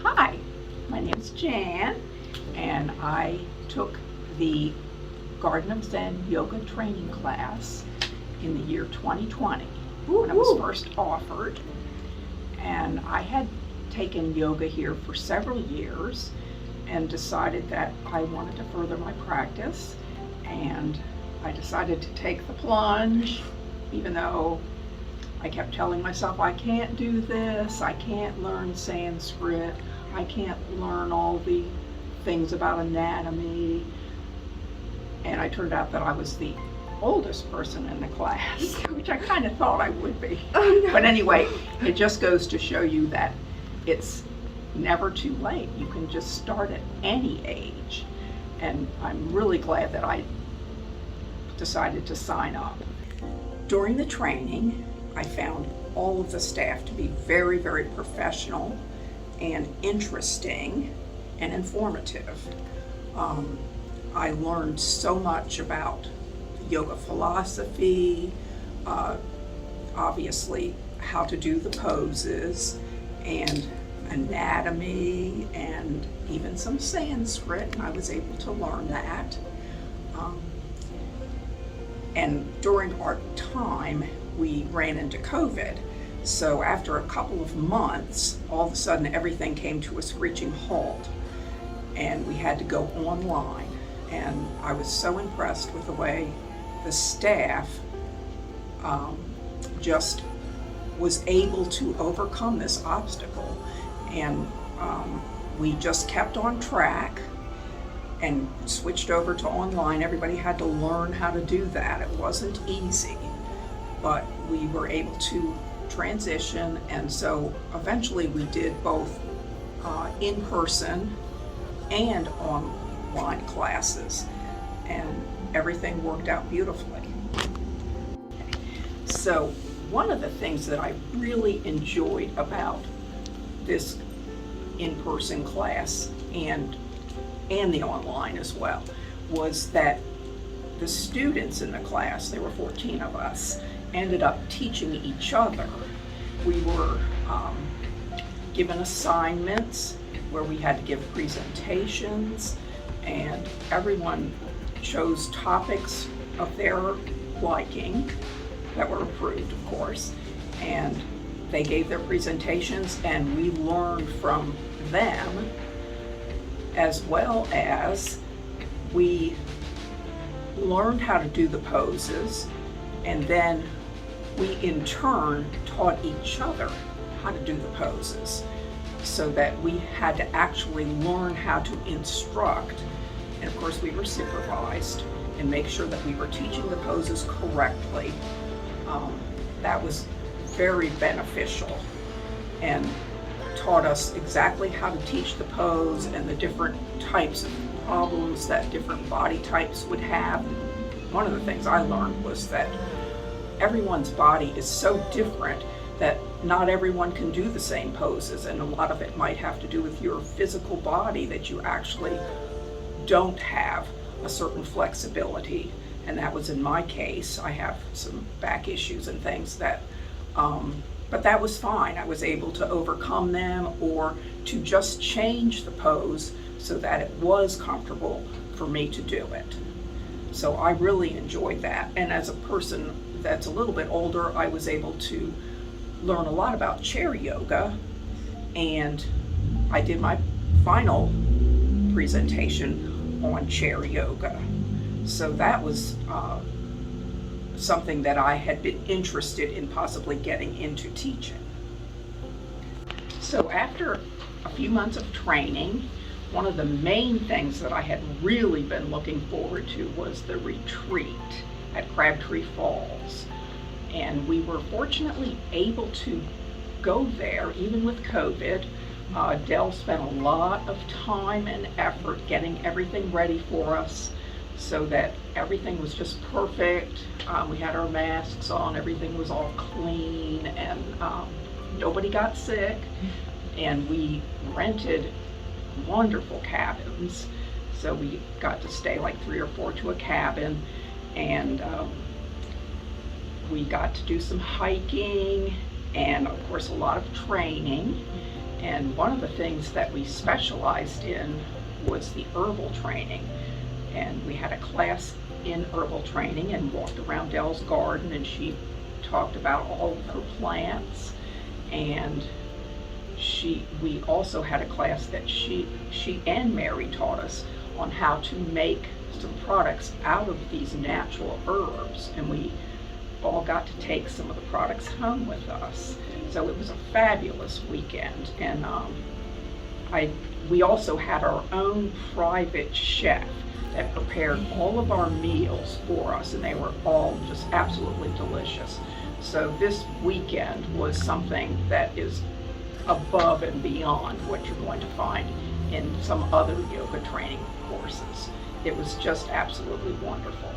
Hi, my name's Jan, and I took the Garden of Zen yoga training class in the year 2020 when it was first offered. And I had taken yoga here for several years and decided that I wanted to further my practice, and I decided to take the plunge, even though I kept telling myself I can't do this, I can't learn Sanskrit, I can't learn all the things about anatomy. And I turned out that I was the oldest person in the class, which I kind of thought I would be. Oh, no. But anyway, it just goes to show you that it's never too late. You can just start at any age. And I'm really glad that I decided to sign up. During the training, I found all of the staff to be very, very professional and interesting and informative. I learned so much about yoga philosophy, obviously how to do the poses, and anatomy, and even some Sanskrit, and I was able to learn that. And during our time, we ran into COVID. So after a couple of months, all of a sudden everything came to a screeching halt, and we had to go online. And I was so impressed with the way the staff just was able to overcome this obstacle. And we just kept on track and switched over to online. Everybody had to learn how to do that. It wasn't easy, but we were able to transition, and so eventually we did both in person and online classes, and everything worked out beautifully. So one of the things that I really enjoyed about this in-person class and the online as well was that the students in the class, there were 14 of us, ended up teaching each other. We were given assignments where we had to give presentations, and everyone chose topics of their liking that were approved, of course, and they gave their presentations, and we learned from them, as well as we learned how to do the poses, and then we in turn taught each other how to do the poses, so that we had to actually learn how to instruct. And of course we were supervised and make sure that we were teaching the poses correctly. That was very beneficial and taught us exactly how to teach the pose and the different types of problems that different body types would have. One of the things I learned was that everyone's body is so different that not everyone can do the same poses, and a lot of it might have to do with your physical body, that you actually don't have a certain flexibility. And that was in my case. I have some back issues and things that, but that was fine. I was able to overcome them, or to just change the pose so that it was comfortable for me to do it. So I really enjoyed that. And as a person that's a little bit older, I was able to learn a lot about chair yoga, and I did my final presentation on chair yoga. So that was something that I had been interested in possibly getting into teaching. So after a few months of training, one of the main things that I had really been looking forward to was the retreat at Crabtree Falls. And we were fortunately able to go there, even with COVID. Dell spent a lot of time and effort getting everything ready for us so that everything was just perfect. We had our masks on, everything was all clean, and nobody got sick. And we rented wonderful cabins So we got to stay like 3 or 4 to a cabin, and we got to do some hiking and of course a lot of training. And one of the things that we specialized in was the herbal training. And we had a class in herbal training and walked around Dell's garden, and she talked about all of her plants. And we also had a class that she and Mary taught us on how to make some products out of these natural herbs, and we all got to take some of the products home with us. So it was a fabulous weekend, and we also had our own private chef that prepared all of our meals for us, and they were all just absolutely delicious. So this weekend was something that is above and beyond what you're going to find in some other yoga training courses. It was just absolutely wonderful.